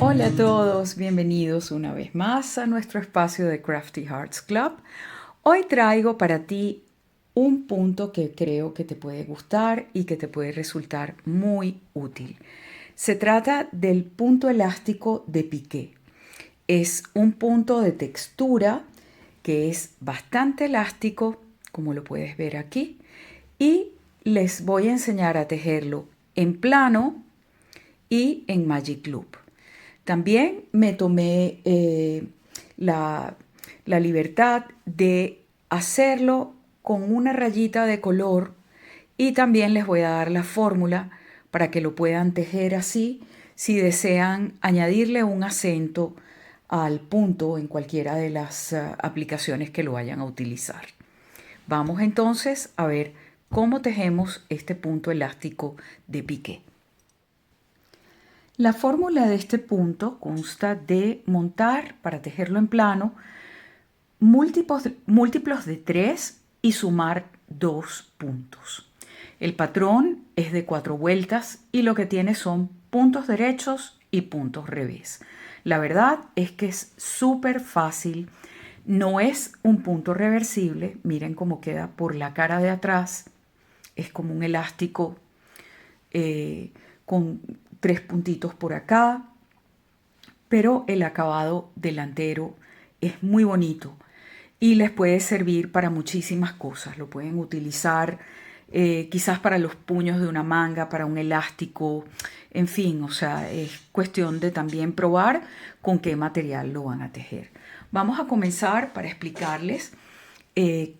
Hola a todos, bienvenidos una vez más a nuestro espacio de Crafty Hearts Club. Hoy traigo para ti un punto que creo que te puede gustar y que te puede resultar muy útil. Se trata del punto elástico de piqué. Es un punto de textura que es bastante elástico, como lo puedes ver aquí, y les voy a enseñar a tejerlo en plano y en Magic Loop. También me tomé la libertad de hacerlo con una rayita de color y también les voy a dar la fórmula para que lo puedan tejer así si desean añadirle un acento al punto en cualquiera de las aplicaciones que lo vayan a utilizar. Vamos entonces a ver cómo tejemos este punto elástico de piqué. La fórmula de este punto consta de montar, para tejerlo en plano, múltiplos de 3 y sumar 2 puntos. El patrón es de 4 vueltas y lo que tiene son puntos derechos y puntos revés. La verdad es que es súper fácil. No es un punto reversible. Miren cómo queda por la cara de atrás. Es como un elástico con 3 puntitos por acá, pero el acabado delantero es muy bonito y les puede servir para muchísimas cosas. Lo pueden utilizar quizás para los puños de una manga, para un elástico, en fin, o sea, es cuestión de también probar con qué material lo van a tejer. Vamos a comenzar para explicarles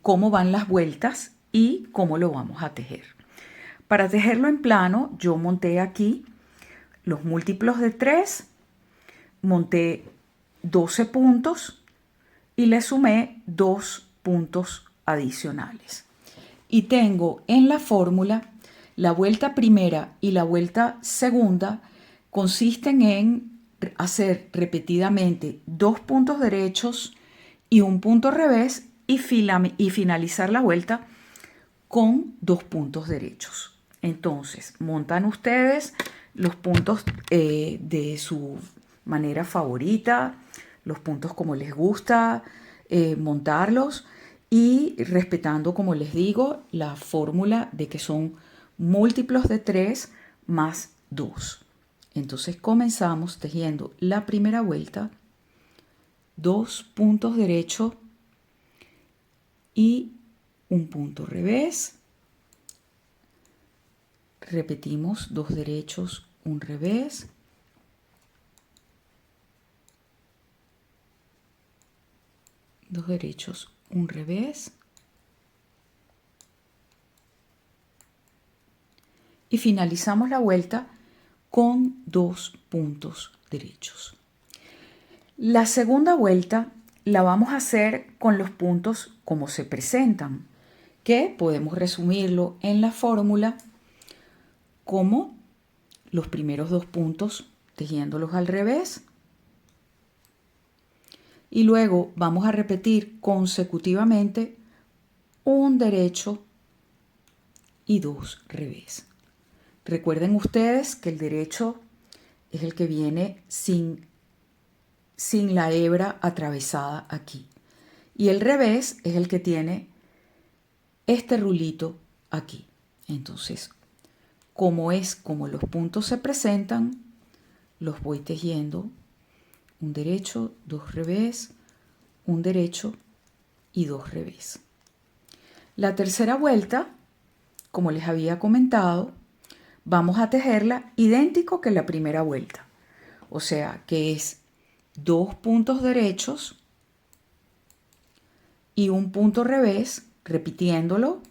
cómo van las vueltas y cómo lo vamos a tejer. Para tejerlo en plano, yo monté aquí los múltiplos de 3, monté 12 puntos y le sumé 2 puntos adicionales. Y tengo en la fórmula la vuelta primera y la vuelta segunda consisten en hacer repetidamente 2 puntos derechos y un punto revés y finalizar la vuelta con 2 puntos derechos. Entonces, montan ustedes los puntos de su manera favorita, los puntos como les gusta montarlos y respetando, como les digo, la fórmula de que son múltiplos de 3 más 2. Entonces comenzamos tejiendo la primera vuelta, 2 puntos derechos y un punto revés. Repetimos 2 derechos, un revés. Dos derechos, un revés. Y finalizamos la vuelta con 2 puntos derechos. La segunda vuelta la vamos a hacer con los puntos como se presentan, que podemos resumirlo en la fórmula como los primeros 2 puntos tejiéndolos al revés. Y luego vamos a repetir consecutivamente un derecho y 2 revés. Recuerden ustedes que el derecho es el que viene sin la hebra atravesada aquí. Y el revés es el que tiene este rulito aquí. Entonces, como los puntos se presentan, los voy tejiendo un derecho, 2 revés, un derecho y 2 revés. La tercera vuelta, como les había comentado, vamos a tejerla idéntico que la primera vuelta. O sea, que es 2 puntos derechos y un punto revés, repitiéndolo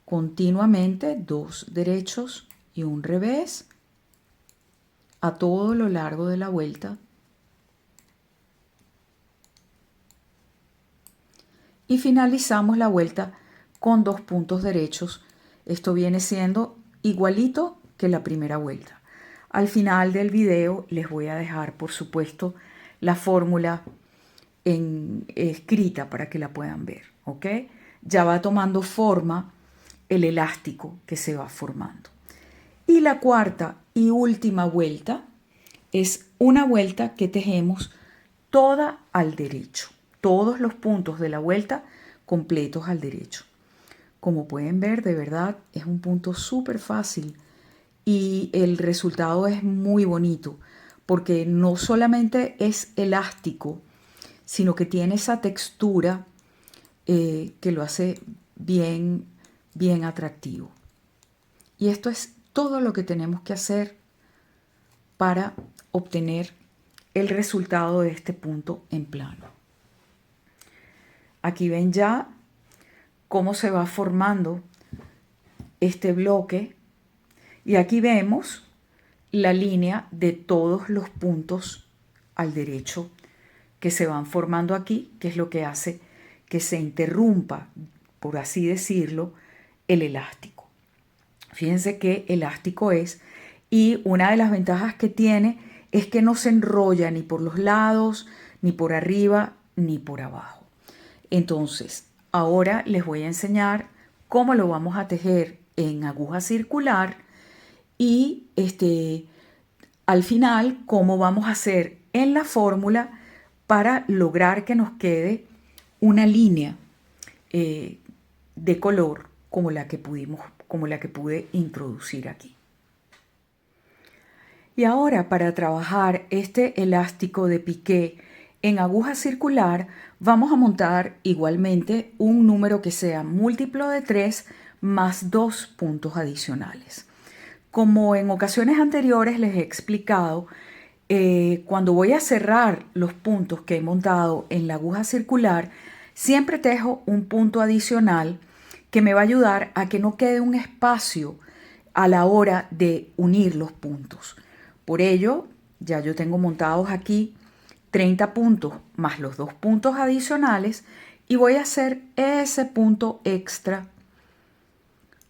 continuamente, 2 derechos y un revés a todo lo largo de la vuelta. Y finalizamos la vuelta con 2 puntos derechos. Esto viene siendo igualito que la primera vuelta. Al final del video les voy a dejar, por supuesto, la fórmula escrita para que la puedan ver, ¿ok? Ya va tomando forma el elástico que se va formando. Y la cuarta y última vuelta es una vuelta que tejemos toda al derecho. Todos los puntos de la vuelta completos al derecho. Como pueden ver, de verdad es un punto súper fácil y el resultado es muy bonito porque no solamente es elástico, sino que tiene esa textura que lo hace bien, bien atractivo. Y esto es todo lo que tenemos que hacer para obtener el resultado de este punto en plano. Aquí ven ya cómo se va formando este bloque y aquí vemos la línea de todos los puntos al derecho que se van formando aquí, que es lo que hace que se interrumpa, por así decirlo, el elástico. Fíjense qué elástico es y una de las ventajas que tiene es que no se enrolla ni por los lados, ni por arriba, ni por abajo. Entonces, ahora les voy a enseñar cómo lo vamos a tejer en aguja circular y al final cómo vamos a hacer en la fórmula para lograr que nos quede una línea de color como la que pude introducir aquí. Y ahora para trabajar este elástico de piqué en aguja circular vamos a montar igualmente un número que sea múltiplo de 3 más 2 puntos adicionales. Como en ocasiones anteriores les he explicado, cuando voy a cerrar los puntos que he montado en la aguja circular, siempre tejo un punto adicional que me va a ayudar a que no quede un espacio a la hora de unir los puntos. Por ello, ya yo tengo montados aquí 30 puntos más los 2 puntos adicionales y voy a hacer ese punto extra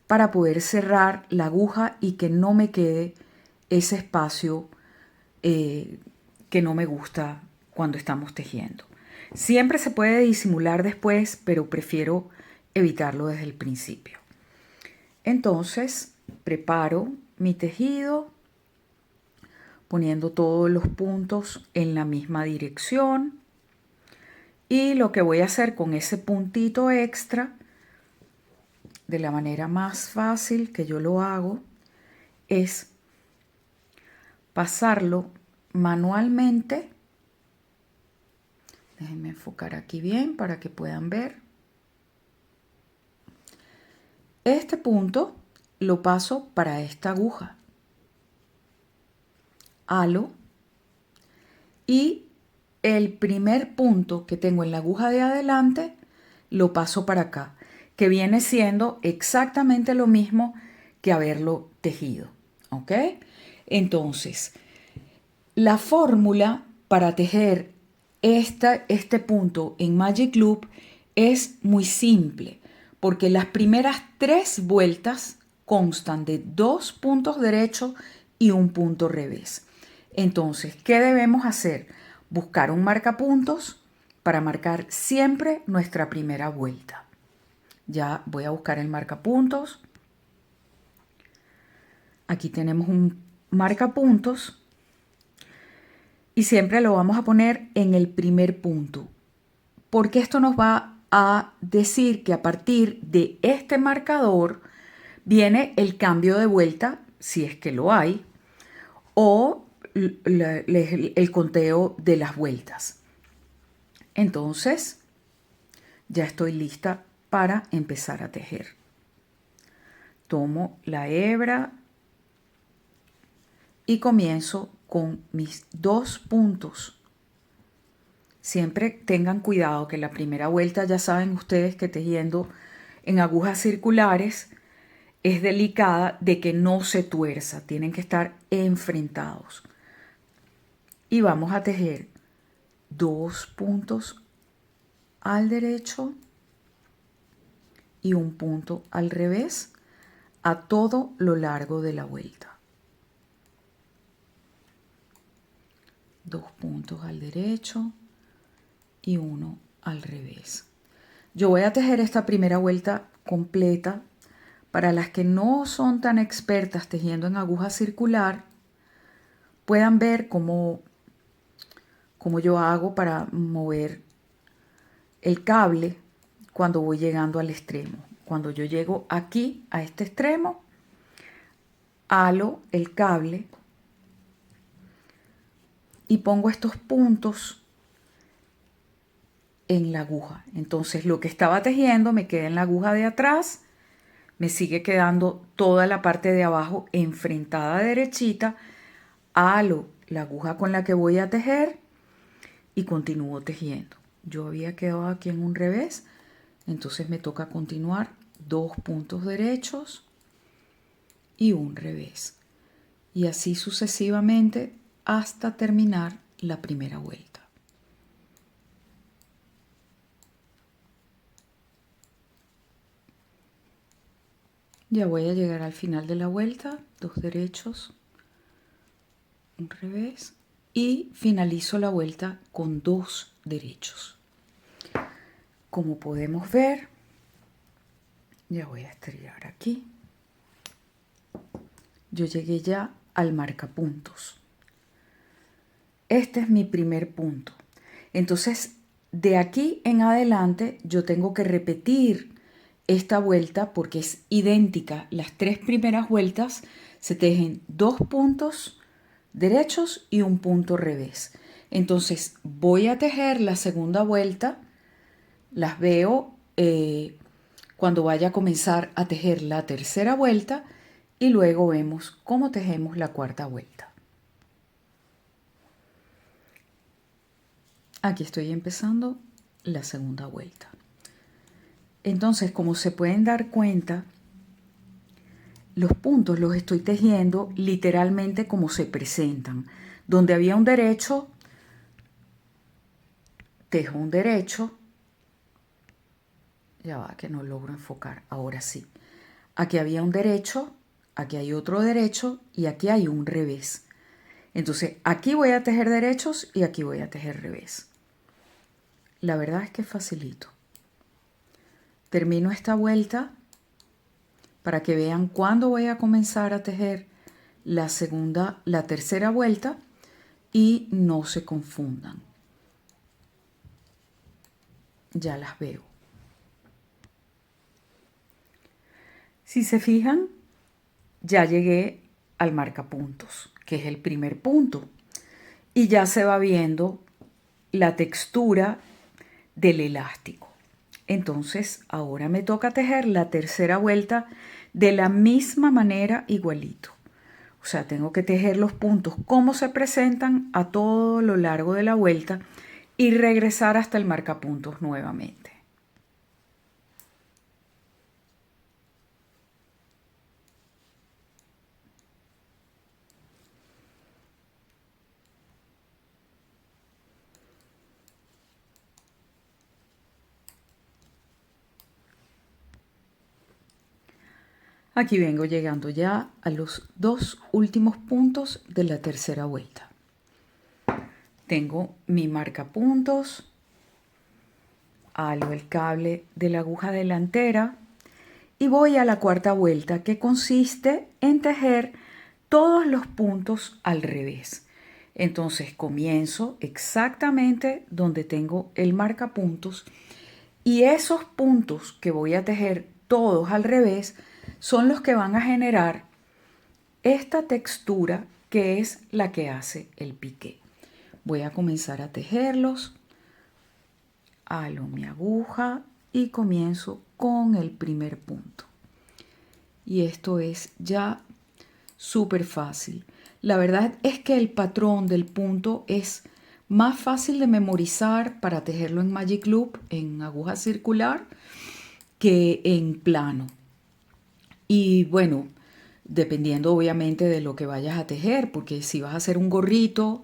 para poder cerrar la aguja y que no me quede ese espacio que no me gusta cuando estamos tejiendo. Siempre se puede disimular después, pero prefiero evitarlo desde el principio. Entonces, preparo mi tejido poniendo todos los puntos en la misma dirección. Y lo que voy a hacer con ese puntito extra, de la manera más fácil que yo lo hago, es pasarlo manualmente. Déjenme enfocar aquí bien para que puedan ver. Este punto lo paso para esta aguja. Halo y el primer punto que tengo en la aguja de adelante lo paso para acá, que viene siendo exactamente lo mismo que haberlo tejido. ¿Ok? Entonces, la fórmula para tejer este punto en Magic Loop es muy simple, porque las primeras 3 vueltas constan de 2 puntos derechos y un punto revés. Entonces, ¿qué debemos hacer? Buscar un marcapuntos para marcar siempre nuestra primera vuelta. Ya voy a buscar el marcapuntos. Aquí tenemos un marcapuntos y siempre lo vamos a poner en el primer punto, porque esto nos va a decir que a partir de este marcador viene el cambio de vuelta, si es que lo hay, o el conteo de las vueltas. Entonces, ya estoy lista para empezar a tejer. Tomo la hebra y comienzo con mis 2 puntos. Siempre tengan cuidado que la primera vuelta, ya saben ustedes que tejiendo en agujas circulares es delicada de que no se tuerza, tienen que estar enfrentados. Y vamos a tejer 2 puntos al derecho y un punto al revés a todo lo largo de la vuelta. 2 puntos al derecho y uno al revés. Yo voy a tejer esta primera vuelta completa. Para las que no son tan expertas tejiendo en aguja circular, puedan ver cómo yo hago para mover el cable cuando voy llegando al extremo. Cuando yo llego aquí a este extremo, halo el cable y pongo estos puntos en la aguja. Entonces lo que estaba tejiendo me queda en la aguja de atrás, me sigue quedando toda la parte de abajo enfrentada derechita, halo la aguja con la que voy a tejer y continúo tejiendo. Yo había quedado aquí en un revés, entonces me toca continuar 2 puntos derechos y un revés. Y así sucesivamente hasta terminar la primera vuelta. Ya voy a llegar al final de la vuelta, 2 derechos, un revés y finalizo la vuelta con 2 derechos. Como podemos ver, ya voy a estrellar aquí. Yo llegué ya al marcapuntos. Este es mi primer punto. Entonces, de aquí en adelante yo tengo que repetir esta vuelta porque es idéntica. Las 3 primeras vueltas se tejen 2 puntos derechos y un punto revés. Entonces voy a tejer la segunda vuelta, las veo cuando vaya a comenzar a tejer la tercera vuelta y luego vemos cómo tejemos la cuarta vuelta. Aquí estoy empezando la segunda vuelta. Entonces, como se pueden dar cuenta, los puntos los estoy tejiendo literalmente como se presentan. Donde había un derecho, tejo un derecho. Ya va, que no logro enfocar. Ahora sí. Aquí había un derecho, aquí hay otro derecho y aquí hay un revés. Entonces, aquí voy a tejer derechos y aquí voy a tejer revés. La verdad es que es facilito. Termino esta vuelta para que vean cuándo voy a comenzar a tejer la tercera vuelta y no se confundan. Ya las veo. Si se fijan, ya llegué al marcapuntos, que es el primer punto. Y ya se va viendo la textura del elástico. Entonces, ahora me toca tejer la tercera vuelta de la misma manera igualito. O sea, tengo que tejer los puntos como se presentan a todo lo largo de la vuelta y regresar hasta el marcapuntos nuevamente. Aquí vengo llegando ya a los 2 últimos puntos de la tercera vuelta. Tengo mi marcapuntos, halo el cable de la aguja delantera y voy a la cuarta vuelta, que consiste en tejer todos los puntos al revés. Entonces comienzo exactamente donde tengo el marcapuntos y esos puntos que voy a tejer todos al revés son los que van a generar esta textura que es la que hace el piqué. Voy a comenzar a tejerlos, halo mi aguja y comienzo con el primer punto. Y esto es ya súper fácil. La verdad es que el patrón del punto es más fácil de memorizar para tejerlo en Magic Loop, en aguja circular, que en plano. Y bueno, dependiendo obviamente de lo que vayas a tejer, porque si vas a hacer un gorrito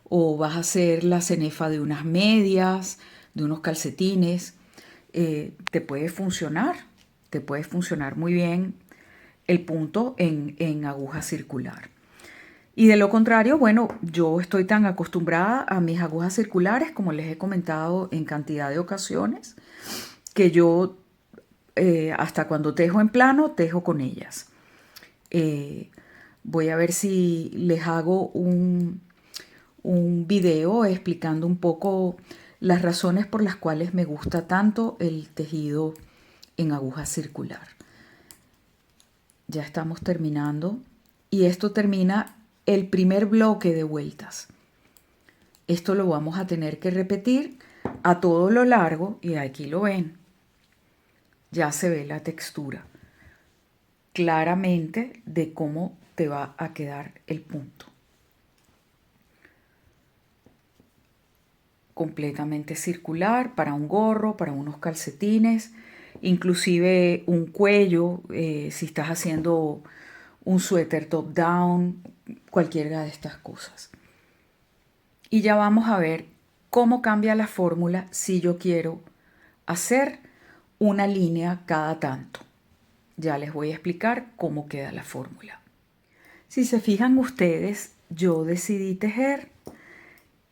o vas a hacer la cenefa de unas medias, de unos calcetines, te puede funcionar muy bien el punto en aguja circular. Y de lo contrario, bueno, yo estoy tan acostumbrada a mis agujas circulares, como les he comentado en cantidad de ocasiones, que yo hasta cuando tejo en plano, tejo con ellas. Voy a ver si les hago un video explicando un poco las razones por las cuales me gusta tanto el tejido en aguja circular. Ya estamos terminando y esto termina el primer bloque de vueltas. Esto lo vamos a tener que repetir a todo lo largo y aquí lo ven. Ya se ve la textura claramente de cómo te va a quedar el punto. Completamente circular para un gorro, para unos calcetines, inclusive un cuello, si estás haciendo un suéter top down, cualquiera de estas cosas. Y ya vamos a ver cómo cambia la fórmula si yo quiero hacer una línea cada tanto. Ya les voy a explicar cómo queda la fórmula. Si se fijan ustedes, yo decidí tejer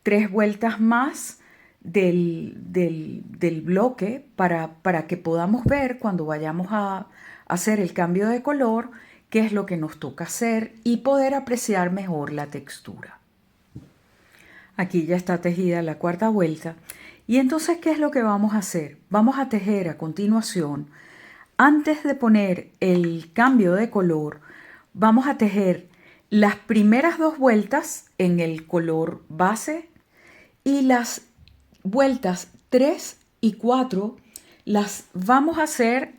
3 vueltas más del bloque para que podamos ver cuando vayamos a hacer el cambio de color qué es lo que nos toca hacer y poder apreciar mejor la textura. Aquí ya está tejida la 4ª vuelta. Y entonces, ¿qué es lo que vamos a hacer? Vamos a tejer a continuación, antes de poner el cambio de color, vamos a tejer las primeras 2 vueltas en el color base y las vueltas 3 y 4 las vamos a hacer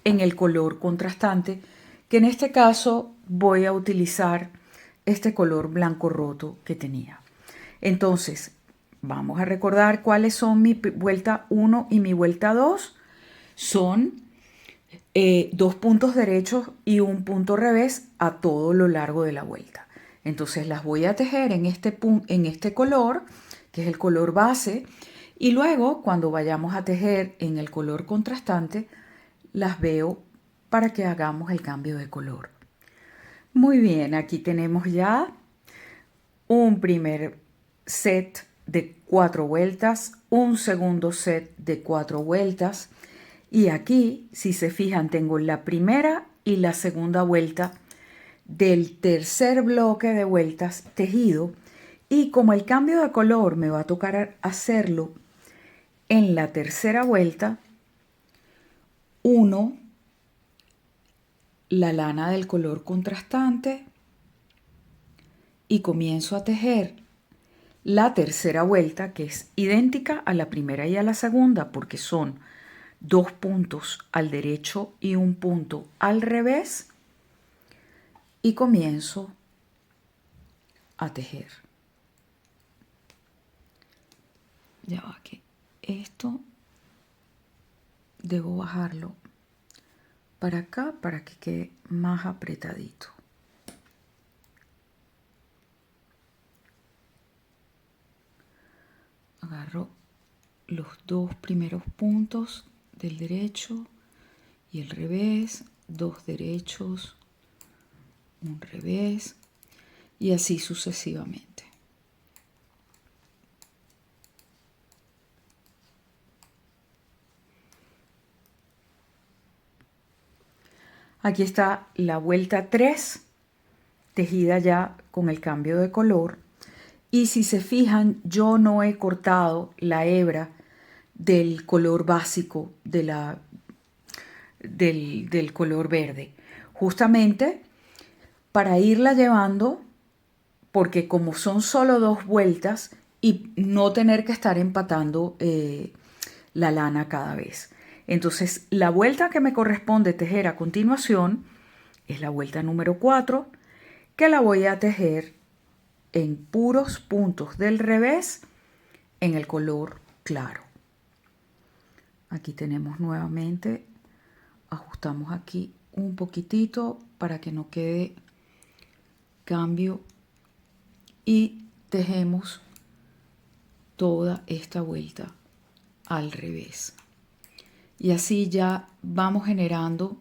en el color contrastante, que en este caso voy a utilizar este color blanco roto que tenía. Entonces, vamos a recordar cuáles son mi vuelta 1 y mi vuelta 2. Son 2 puntos derechos y un punto revés a todo lo largo de la vuelta. Entonces las voy a tejer en este color, que es el color base, y luego cuando vayamos a tejer en el color contrastante, las veo para que hagamos el cambio de color. Muy bien, aquí tenemos ya un primer set de 4 vueltas, un segundo set de 4 vueltas y aquí, si se fijan, tengo la primera y la segunda vuelta del tercer bloque de vueltas tejido y como el cambio de color me va a tocar hacerlo en la tercera vuelta, uno la lana del color contrastante y comienzo a tejer la tercera vuelta, que es idéntica a la primera y a la segunda porque son 2 puntos al derecho y un punto al revés, y comienzo a tejer. Ya va, que esto debo bajarlo para acá para que quede más apretadito. Agarro los 2 primeros puntos del derecho y el revés, 2 derechos, un revés y así sucesivamente. Aquí está la vuelta 3, tejida ya con el cambio de color. Y si se fijan, yo no he cortado la hebra del color básico del color verde. Justamente para irla llevando, porque como son solo 2 vueltas y no tener que estar empatando la lana cada vez. Entonces, la vuelta que me corresponde tejer a continuación es la vuelta número 4, que la voy a tejer en puros puntos del revés en el color claro. Aquí tenemos nuevamente, ajustamos aquí un poquitito para que no quede cambio y tejemos toda esta vuelta al revés. Y así ya vamos generando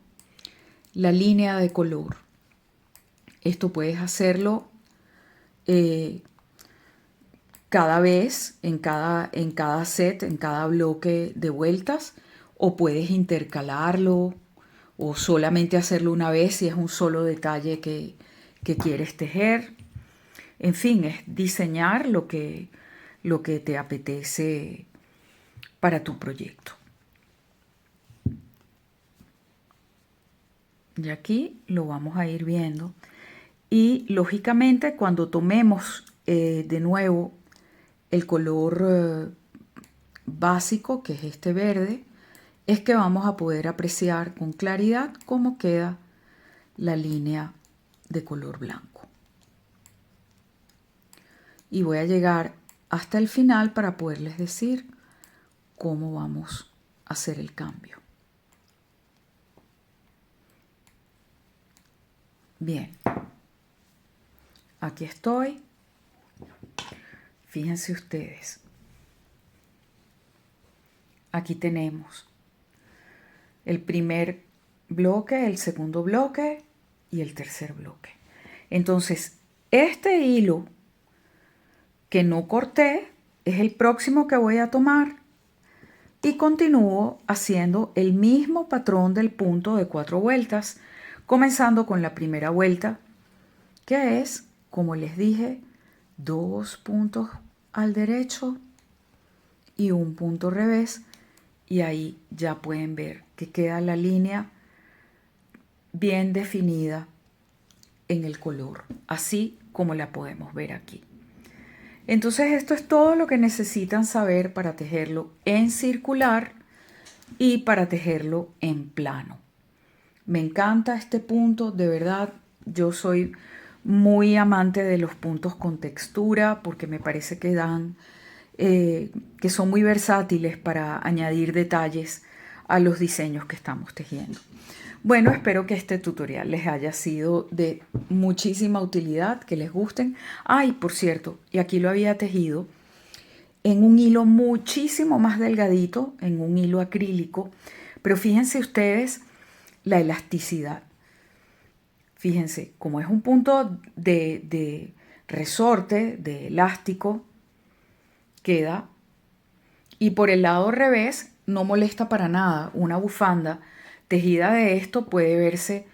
la línea de color. Esto puedes hacerlo cada vez, en cada set, en cada bloque de vueltas, o puedes intercalarlo o solamente hacerlo una vez si es un solo detalle que que quieres tejer. En fin, es diseñar lo que te apetece para tu proyecto. Y aquí lo vamos a ir viendo. Y lógicamente cuando tomemos de nuevo el color básico, que es este verde, es que vamos a poder apreciar con claridad cómo queda la línea de color blanco. Y voy a llegar hasta el final para poderles decir cómo vamos a hacer el cambio. Bien, aquí estoy. Fíjense ustedes. Aquí tenemos el primer bloque, el segundo bloque y el tercer bloque. Entonces, este hilo que no corté es el próximo que voy a tomar y continúo haciendo el mismo patrón del punto de 4 vueltas, comenzando con la primera vuelta, que es, como les dije, 2 puntos al derecho y un punto revés, y ahí ya pueden ver que queda la línea bien definida en el color, así como la podemos ver aquí. Entonces esto es todo lo que necesitan saber para tejerlo en circular y para tejerlo en plano. Me encanta este punto, de verdad. Yo soy muy amante de los puntos con textura porque me parece que dan, que son muy versátiles para añadir detalles a los diseños que estamos tejiendo. Bueno, espero que este tutorial les haya sido de muchísima utilidad, que les gusten. Ay, por cierto, y aquí lo había tejido en un hilo muchísimo más delgadito, en un hilo acrílico, pero fíjense ustedes la elasticidad. Fíjense, como es un punto de resorte, de elástico, queda, y por el lado revés no molesta para nada. Una bufanda tejida de esto puede verse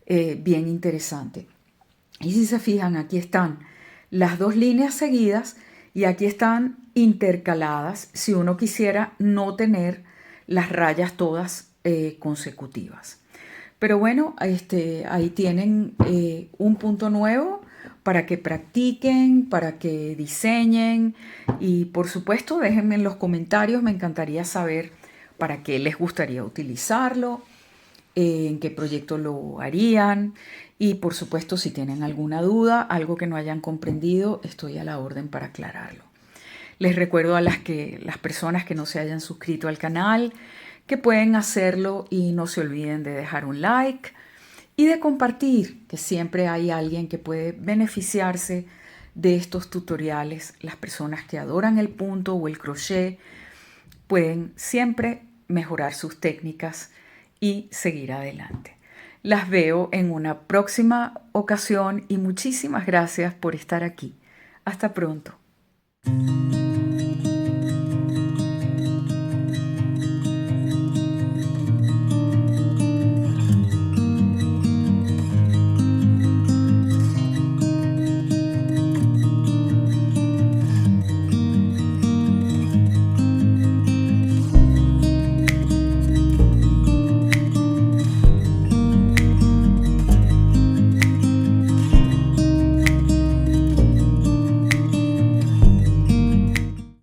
bien interesante. Y si se fijan, aquí están las dos líneas seguidas y aquí están intercaladas si uno quisiera no tener las rayas todas consecutivas. Pero bueno, ahí tienen un punto nuevo para que practiquen, para que diseñen y por supuesto déjenme en los comentarios, me encantaría saber para qué les gustaría utilizarlo, en qué proyecto lo harían y por supuesto si tienen alguna duda, algo que no hayan comprendido, estoy a la orden para aclararlo. Les recuerdo a las personas que no se hayan suscrito al canal que pueden hacerlo y no se olviden de dejar un like y de compartir, que siempre hay alguien que puede beneficiarse de estos tutoriales. Las personas que adoran el punto o el crochet pueden siempre mejorar sus técnicas y seguir adelante. Las veo en una próxima ocasión y muchísimas gracias por estar aquí. Hasta pronto.